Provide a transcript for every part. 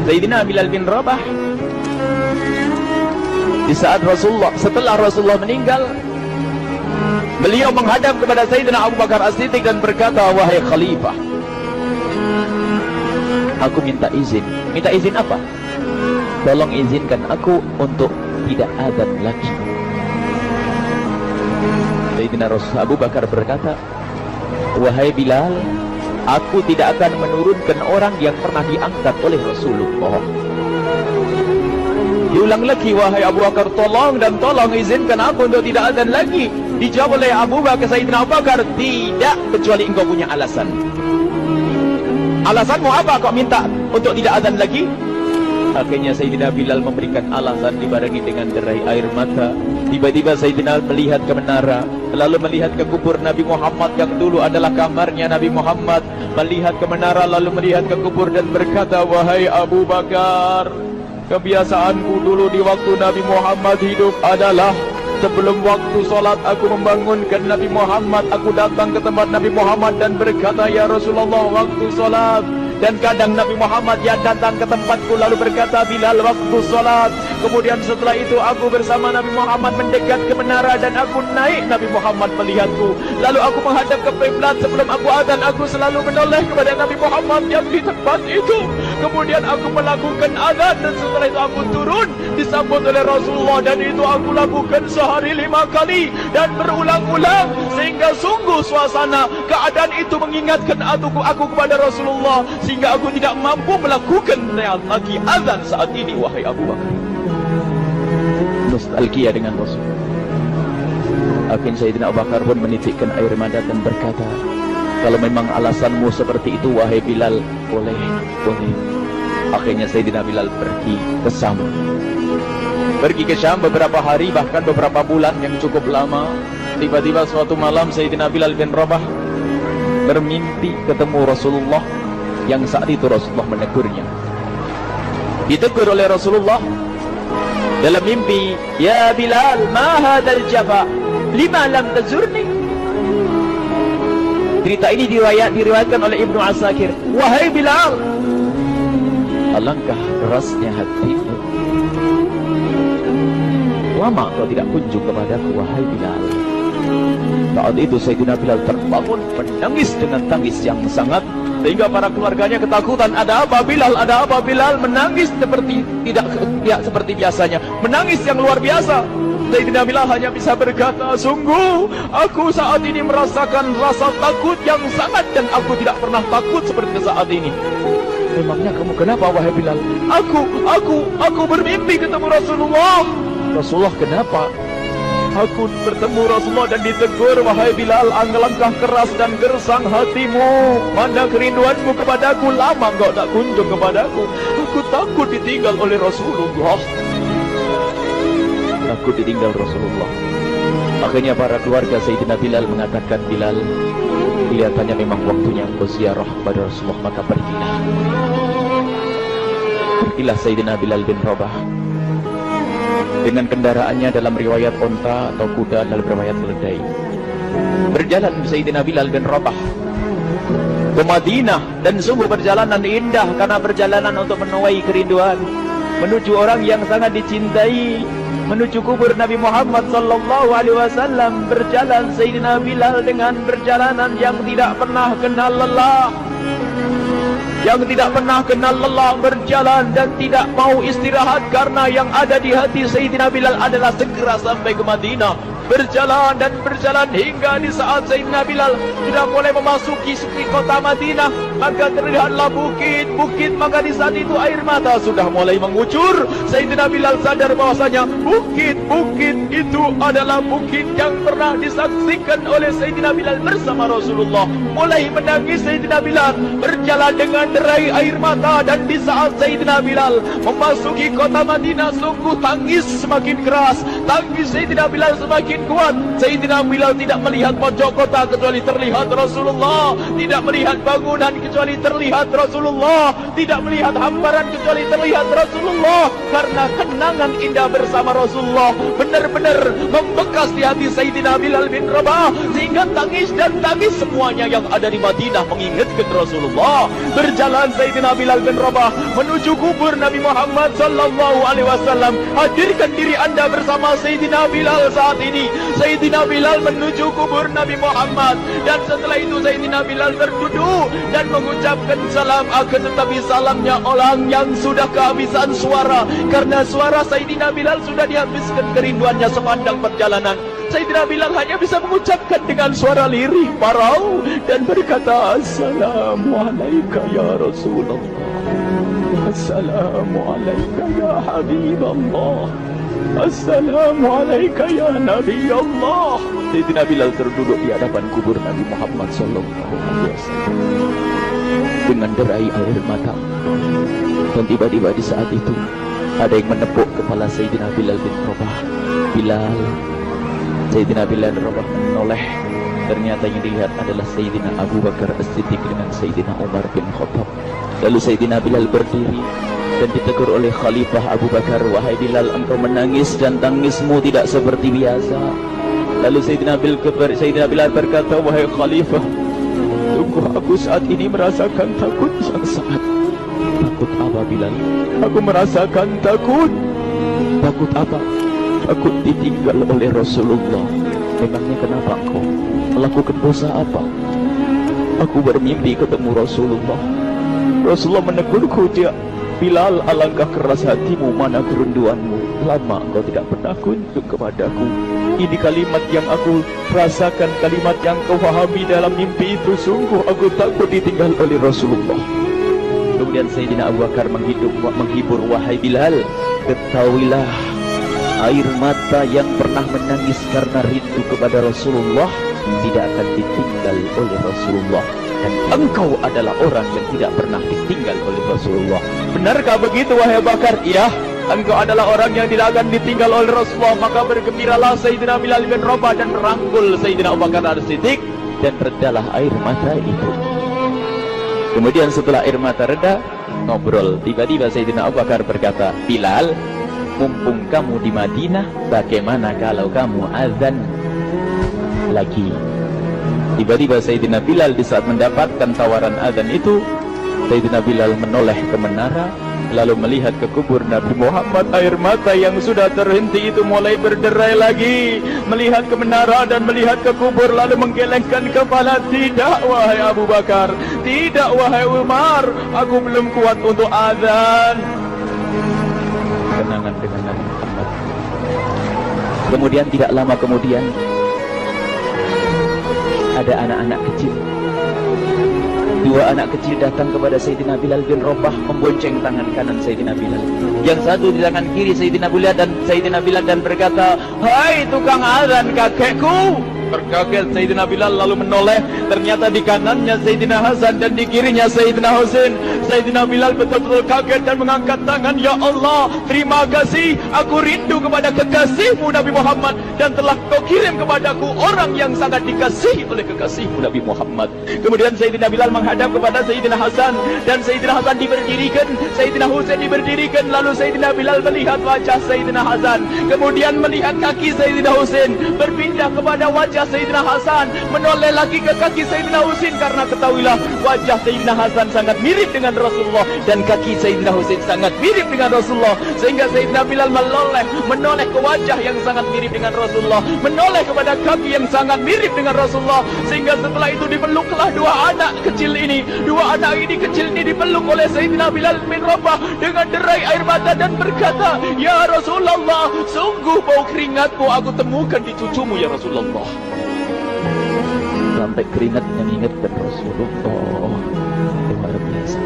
Sayyidina Bilal bin Rabah, di saat setelah Rasulullah meninggal, beliau menghadap kepada Sayyidina Abu Bakar As-Siddiq dan berkata, wahai khalifah, aku minta izin. Minta izin apa? Tolong izinkan aku untuk tidak adzan lagi. Sayyidina Abu Bakar berkata, wahai Bilal, aku tidak akan menurunkan orang yang pernah diangkat oleh Rasulullah. Diulang lagi, wahai Abu Bakar, tolong dan tolong izinkan aku untuk tidak adzan lagi. Dijawab oleh Abu Bakar, Sayyidina Abu Bakar, tidak, kecuali engkau punya alasan. Alasanmu apa kau minta untuk tidak adzan lagi? Akhirnya Sayyidina Bilal memberikan alasan dibarengi dengan derai air mata. Tiba-tiba Sayyidina melihat ke menara, lalu melihat ke kubur Nabi Muhammad yang dulu adalah kamarnya Nabi Muhammad. Melihat ke menara lalu melihat ke kubur dan berkata, wahai Abu Bakar, kebiasaanku dulu di waktu Nabi Muhammad hidup adalah sebelum waktu solat aku membangunkan Nabi Muhammad. Aku datang ke tempat Nabi Muhammad dan berkata, ya Rasulullah, waktu solat. Dan kadang Nabi Muhammad yang datang ke tempatku lalu berkata, Bilal, waktu solat. Kemudian setelah itu aku bersama Nabi Muhammad mendekat ke menara dan aku naik. Nabi Muhammad melihatku. Lalu aku menghadap ke kiblat. Sebelum aku adzan, aku selalu menoleh kepada Nabi Muhammad yang di tempat itu. Kemudian aku melakukan adzan dan setelah itu aku turun disambut oleh Rasulullah, dan itu aku lakukan sehari 5 kali dan berulang-ulang sehingga sungguh suasana keadaan itu mengingatkan aku kepada Rasulullah, sehingga aku tidak mampu melakukan lagi azan saat ini. Wahai Abu Bakar, nostalgia dengan Rasul. Akhirnya Sayyidina Abu Bakar pun menitikkan air mata dan berkata, kalau memang alasanmu seperti itu wahai Bilal, boleh. Akhirnya Sayyidina Bilal pergi ke Syam beberapa hari, bahkan beberapa bulan yang cukup lama. Tiba-tiba suatu malam Sayyidina Bilal bin Rabah bermimpi ketemu Rasulullah, yang saat itu Rasulullah menegurnya. Ditegur oleh Rasulullah dalam mimpi, ya Bilal, ma hadzal jafa, lima lam tazurni. Cerita ini diriwayatkan oleh Ibnu Asakir. Wahai Bilal, alangkah kerasnya hatimu, lama kau tidak kunjung kepadaku wahai Bilal. Saat itu Sayyidina Bilal terbangun menangis dengan tangis yang sangat, sehingga para keluarganya ketakutan. Ada apa Bilal? Ada apa Bilal? Menangis seperti tidak seperti biasanya, menangis yang luar biasa. Sayyidina Bilal hanya bisa berkata, sungguh aku saat ini merasakan rasa takut yang sangat, dan aku tidak pernah takut seperti saat ini. Memangnya kamu kenapa wahai Bilal? Aku bermimpi ketemu Rasulullah. Rasulullah kenapa? Aku bertemu Rasulullah dan ditegur, wahai Bilal, alangkah keras dan gersang hatimu. Mana kerinduanmu kepadaku, lama engkau tak kunjung kepadaku. Aku takut ditinggal oleh Rasulullah. Takut ditinggal Rasulullah. Akhirnya para keluarga Sayyidina Bilal mengatakan, Bilal, kelihatannya memang waktunya engkau ziarah kepada Rasulullah, maka pergilah. Pergilah Sayyidina Bilal bin Rabah dengan kendaraannya, dalam riwayat onta atau kuda, dalam riwayat keledai. Berjalan Sayyidina Bilal bin Rabah ke Madinah, dan sungguh perjalanan indah karena perjalanan untuk menuai kerinduan, menuju orang yang sangat dicintai, menuju kubur Nabi Muhammad sallallahu alaihi wasallam. Berjalan Sayyidina Bilal dengan perjalanan yang tidak pernah kenal lelah, berjalan dan tidak mau istirahat, karena yang ada di hati Sayyidina Bilal adalah segera sampai ke Madinah. Berjalan dan berjalan hingga di saat Sayyidina Bilal sudah mulai memasuki kota Madinah, maka terlihatlah bukit, maka di saat itu air mata sudah mulai mengucur. Sayyidina Bilal sadar bahwasanya bukit itu adalah bukit yang pernah disaksikan oleh Sayyidina Bilal bersama Rasulullah. Mulai menangis Sayyidina Bilal, berjalan dengan derai air mata, dan di saat Sayyidina Bilal memasuki kota Madinah, sungguh tangis semakin keras, tangis Sayyidina Bilal semakin kuat. Sayyidina Bilal tidak melihat pojok kota kecuali terlihat Rasulullah, tidak melihat bangunan kecuali terlihat Rasulullah, tidak melihat hamparan kecuali terlihat Rasulullah. Karena kenangan indah bersama Rasulullah benar-benar membekas di hati Sayyidina Bilal bin Rabah, sehingga tangis dan tangis semuanya yang ada di Madinah mengingatkan Rasulullah. Berjalan Sayyidina Bilal bin Rabah menuju kubur Nabi Muhammad sallallahu alaihi wasallam. Hadirkan diri Anda bersama Sayyidina Bilal saat ini. Sayyidina Bilal menuju kubur Nabi Muhammad, dan setelah itu Sayyidina Bilal berduduk dan mengucapkan salam. Akan tetapi salamnya orang yang sudah kehabisan suara, karena suara Sayyidina Bilal sudah dihabiskan kerinduannya sepanjang perjalanan. Sayyidina Bilal hanya bisa mengucapkan dengan suara lirih parau dan berkata, Assalamualaikum ya Rasulullah, Assalamualaikum ya Habiballah, Assalamualaikum ya Nabi Allah. Sayyidina Bilal terduduk di hadapan kubur Nabi Muhammad sallallahu alaihi wasallam dengan derai air mata. Dan tiba-tiba di saat itu ada yang menepuk kepala Sayyidina Bilal bin Rabah. Bilal. Sayyidina Bilal bin Rabah menoleh. Ternyata yang dilihat adalah Sayyidina Abu Bakar As-Siddiq dengan Sayyidina Umar bin Khattab. Lalu Sayyidina Bilal berdiri dan ditegur oleh Khalifah Abu Bakar, wahai Bilal, engkau menangis dan tangismu tidak seperti biasa. Lalu Sayyidina Bilal berkata, wahai Khalifah, sungguh aku saat ini merasakan takut yang sangat. Takut apa Bilal? Aku merasakan takut. Takut apa? Takut ditinggal oleh Rasulullah. Memangnya kenapa engkau melakukan dosa apa? Aku bermimpi ketemu Rasulullah. Rasulullah menegurku, dia, Bilal, alangkah keras hatimu, mana kerinduanmu. Lama engkau tidak pernah kunjung kepadaku. Ini kalimat yang aku rasakan, kalimat yang kau pahami dalam mimpi itu. Sungguh aku takut ditinggal oleh Rasulullah. Kemudian Sayyidina Abu Bakar menghibur, wahai Bilal, ketahuilah, air mata yang pernah menangis karena rindu kepada Rasulullah tidak akan ditinggal oleh Rasulullah. Dan engkau adalah orang yang tidak pernah ditinggal oleh Rasulullah. Benarkah begitu wahai Abu Bakar? Iya, engkau adalah orang yang tidak akan ditinggal oleh Rasulullah. Maka bergembiralah Sayyidina Bilal bin Rabah dan merangkul Sayyidina Abu Bakar As-Siddiq, dan redalah air mata itu. Kemudian setelah air mata reda, ngobrol. Tiba-tiba Sayyidina Abu Bakar berkata, Bilal, mumpung kamu di Madinah, bagaimana kalau kamu azan lagi? Tiba-tiba Sayyidina Bilal di saat mendapatkan tawaran azan itu, Sayyidina Bilal menoleh ke menara, lalu melihat ke kubur Nabi Muhammad. Air mata yang sudah terhenti itu mulai berderai lagi. Melihat ke menara dan melihat ke kubur, lalu menggelengkan kepala. Tidak wahai Abu Bakar, tidak wahai Umar, aku belum kuat untuk azan. Kenangan dengan Nabi Muhammad. Kemudian tidak lama kemudian ada anak-anak kecil. Dua anak kecil datang kepada Sayyidina Bilal bin Rabah, membonceng tangan kanan Sayyidina Bilal. Yang satu di tangan kiri Sayyidina Bilal dan berkata, hai tukang azan kakekku. Terkaget Sayyidina Bilal lalu menoleh. Ternyata di kanannya Sayyidina Hasan dan di kirinya Sayyidina Husain. Sayyidina Bilal betul-betul kaget dan mengangkat tangan. Ya Allah, terima kasih, aku rindu kepada kekasihmu Nabi Muhammad, dan telah kau kirim kepadaku orang yang sangat dikasihi oleh kekasihmu Nabi Muhammad. Kemudian Sayyidina Bilal menghadap kepada Sayyidina Hasan, dan Sayyidina Hasan diberdirikan, Sayyidina Husain diberdirikan. Lalu Sayyidina Bilal melihat wajah Sayyidina Hasan, kemudian melihat kaki Sayyidina Husain, berpindah kepada wajah Sayyidina Hasan, menoleh lagi ke kaki Sayyidina Husain, karena ketahuilah wajah Sayyidina Hasan sangat mirip dengan Rasulullah dan kaki Sayyidina Husain sangat mirip dengan Rasulullah, sehingga Sayyidina Bilal menoleh ke wajah yang sangat mirip dengan Rasulullah, menoleh kepada kaki yang sangat mirip dengan Rasulullah, sehingga setelah itu dipeluklah dua anak kecil ini. Dua anak ini kecil ini dipeluk oleh Sayyidina Bilal bin Rabah dengan derai air mata dan berkata, ya Rasulullah, sungguh bau keringatmu aku temukan di cucumu ya Rasulullah. Sampai keringat mengingatkan Rasulullah. Luar biasa.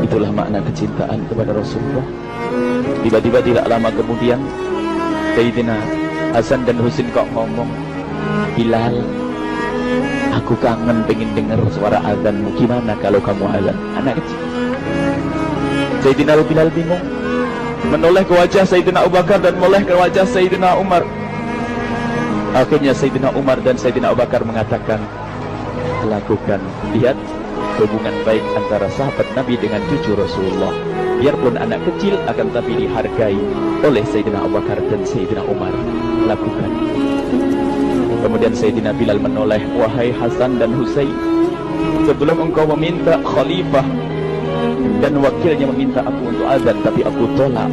Itulah makna kecintaan kepada Rasulullah. Tiba-tiba tidak lama kemudian Sayyidina Hasan dan Husain kok ngomong, Bilal, aku kangen pengen dengar suara azanmu. Gimana kalau kamu azan? Anak kecil. Sayyidina Bilal bingung. menoleh ke wajah Sayyidina Abu Bakar dan menoleh ke wajah Sayyidina Umar. Akhirnya Sayyidina Umar dan Sayyidina Abu Bakar mengatakan, lakukan, lihat hubungan baik antara sahabat Nabi dengan cucu Rasulullah. Biarpun anak kecil akan tapi dihargai oleh Sayyidina Abu Bakar dan Sayyidina Umar. Lakukan. Kemudian Sayyidina Bilal menoleh, wahai Hasan dan Husain, sebelum engkau meminta khalifah dan wakilnya meminta aku untuk azan, tapi aku tolak.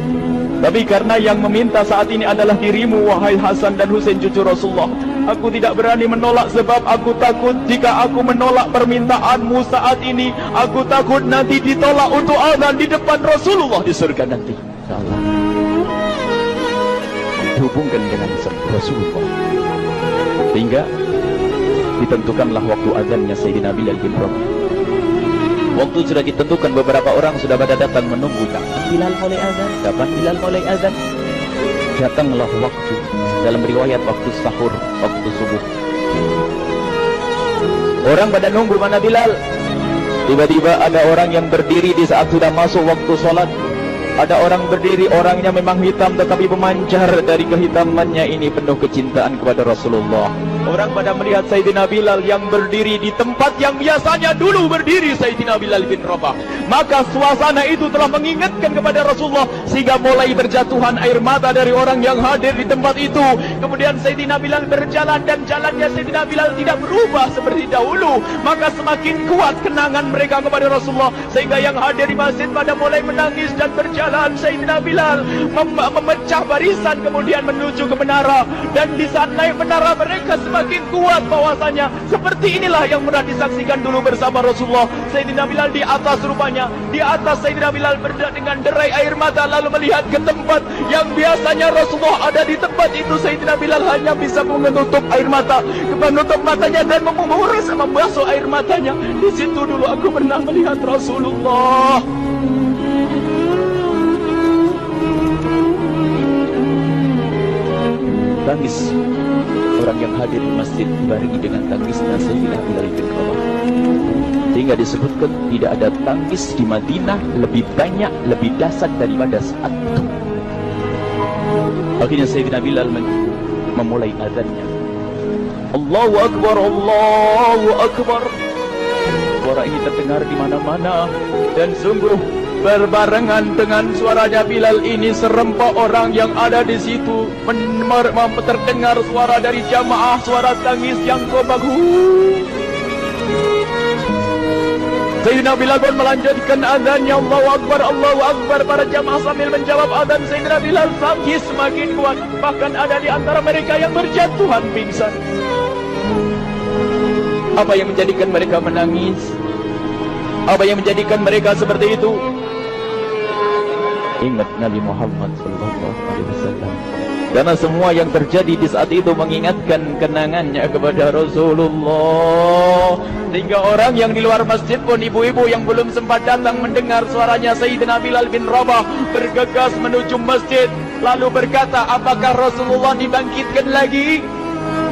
Tapi karena yang meminta saat ini adalah dirimu, wahai Hasan dan Husain cucu Rasulullah, aku tidak berani menolak sebab aku takut jika aku menolak permintaanmu saat ini, aku takut nanti ditolak untuk azan di depan Rasulullah di surga nanti. Allah dihubungkan dengan Rasulullah, sehingga ditentukanlah waktu azannya Sayyidina Bilal bin Rabah. Waktu sudah ditentukan, beberapa orang sudah pada datang menunggu, kapan Bilal mulai azan, kapan Bilal mulai azan. Datanglah waktu, dalam riwayat waktu sahur, waktu subuh. Orang pada nunggu mana Bilal. Tiba-tiba ada orang yang berdiri di saat sudah masuk waktu sholat. Ada orang berdiri, orangnya memang hitam tetapi memancar dari kehitamannya ini penuh kecintaan kepada Rasulullah. Orang pada melihat Sayyidina Bilal yang berdiri di tempat yang biasanya dulu berdiri Sayyidina Bilal bin Rabah. Maka suasana itu telah mengingatkan kepada Rasulullah, sehingga mulai berjatuhan air mata dari orang yang hadir di tempat itu. Kemudian Sayyidina Bilal berjalan dan jalannya Sayyidina Bilal tidak berubah seperti dahulu. Maka semakin kuat kenangan mereka kepada Rasulullah, sehingga yang hadir di masjid pada mulai menangis dan berjalan. Sayyidina Bilal memecah barisan kemudian menuju ke menara, dan di saat naik menara mereka semakin kuat bahwasanya seperti inilah yang pernah disaksikan dulu bersama Rasulullah. Sayyidina Bilal di atas, rupanya di atas Sayyidina Bilal dengan derai air mata, lalu melihat ke tempat yang biasanya Rasulullah ada di tempat itu. Sayyidina Bilal hanya bisa menutup air mata, menutup matanya dan membasuh air matanya. Di situ dulu aku pernah melihat Rasulullah. Tangis orang yang hadir di masjid dibarengi dengan tangisnya Sayyidina Bilal bin Rabah, sehingga disebutkan tidak ada tangis di Madinah lebih banyak, lebih dahsyat daripada saat itu. Akhirnya Sayyidina Bilal memulai azannya. Allahu Akbar, Allahu Akbar. Suara ini terdengar di mana-mana, dan sungguh berbarengan dengan suaranya Bilal ini serempak orang yang ada di situ terdengar suara dari jamaah, suara tangis yang kobagu. Sayyidina Bilal pun melanjutkan azannya, Allahu Akbar, Allahu Akbar. Para jamaah sambil menjawab azan Sayyidina Bilal, tangis semakin kuat. Bahkan ada di antara mereka yang berjatuhan pingsan. Apa yang menjadikan mereka menangis? Apa yang menjadikan mereka seperti itu? Ingat Nabi Muhammad SAW. Karena semua yang terjadi di saat itu mengingatkan kenangannya kepada Rasulullah, sehingga orang yang di luar masjid pun, ibu-ibu yang belum sempat datang mendengar suaranya Sayyidina Bilal bin Rabah, bergegas menuju masjid lalu berkata, apakah Rasulullah dibangkitkan lagi?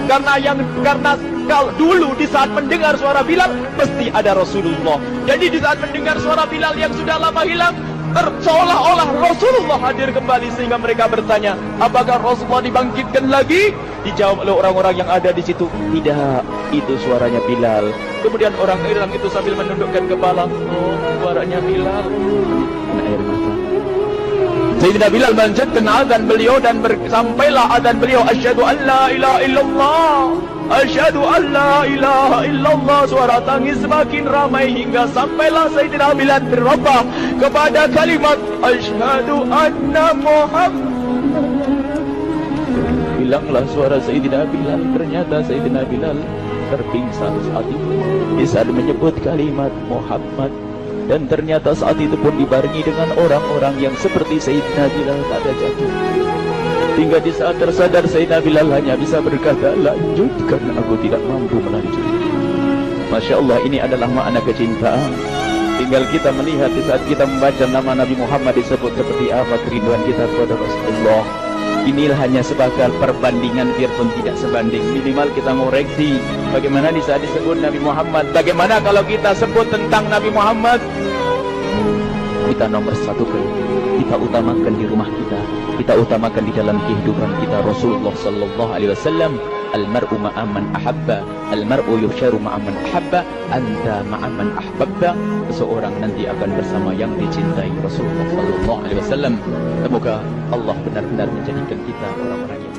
Karena kalau dulu di saat mendengar suara Bilal mesti ada Rasulullah. Jadi di saat mendengar suara Bilal yang sudah lama hilang, seolah-olah Rasulullah hadir kembali, sehingga mereka bertanya, apakah Rasulullah dibangkitkan lagi? Dijawab oleh orang-orang yang ada di situ, tidak, itu suaranya Bilal. Kemudian orang itu sambil menundukkan kepala, oh, suaranya Bilal. Air mata. Sayyidina Bilal melanjutkan azan beliau dan sampailah azan beliau, asyhadu an la ilaha illallah, asyhadu an la ilaha illallah. Suara tangis semakin ramai hingga sampailah Sayyidina Bilal bin Rabah kepada kalimat asyhadu anna Muhammad. Hilanglah suara Sayyidina Bilal. Ternyata Sayyidina Bilal terpingsan saat itu di saat menyebut kalimat Muhammad. Dan ternyata saat itu pun dibarengi dengan orang-orang yang seperti Sayyidina Bilal pada jatuh. Hingga di saat tersadar Sayyidina Bilal hanya bisa berkata, lanjutkan, aku tidak mampu melanjutkan. Masya Allah, ini adalah makna kecintaan. Tinggal kita melihat di saat kita membaca nama Nabi Muhammad disebut seperti apa kerinduan kita kepada Rasulullah. Inilah hanya sebagai perbandingan, biarpun tidak sebanding. Minimal kita ngoreksi bagaimana di saat disebut Nabi Muhammad. Bagaimana kalau kita sebut tentang Nabi Muhammad? Kita nomor satu kita utamakan di rumah kita utamakan di dalam kehidupan kita. Rasulullah sallallahu alaihi wasallam, almar'u ma'aman ahabba, almar'u yusharu ma'aman ahabba, anta ma'aman ahbabta. Seseorang nanti akan bersama yang dicintai. Rasulullah sallallahu alaihi wasallam. Semoga Allah benar-benar menjadikan kita orang-orang yang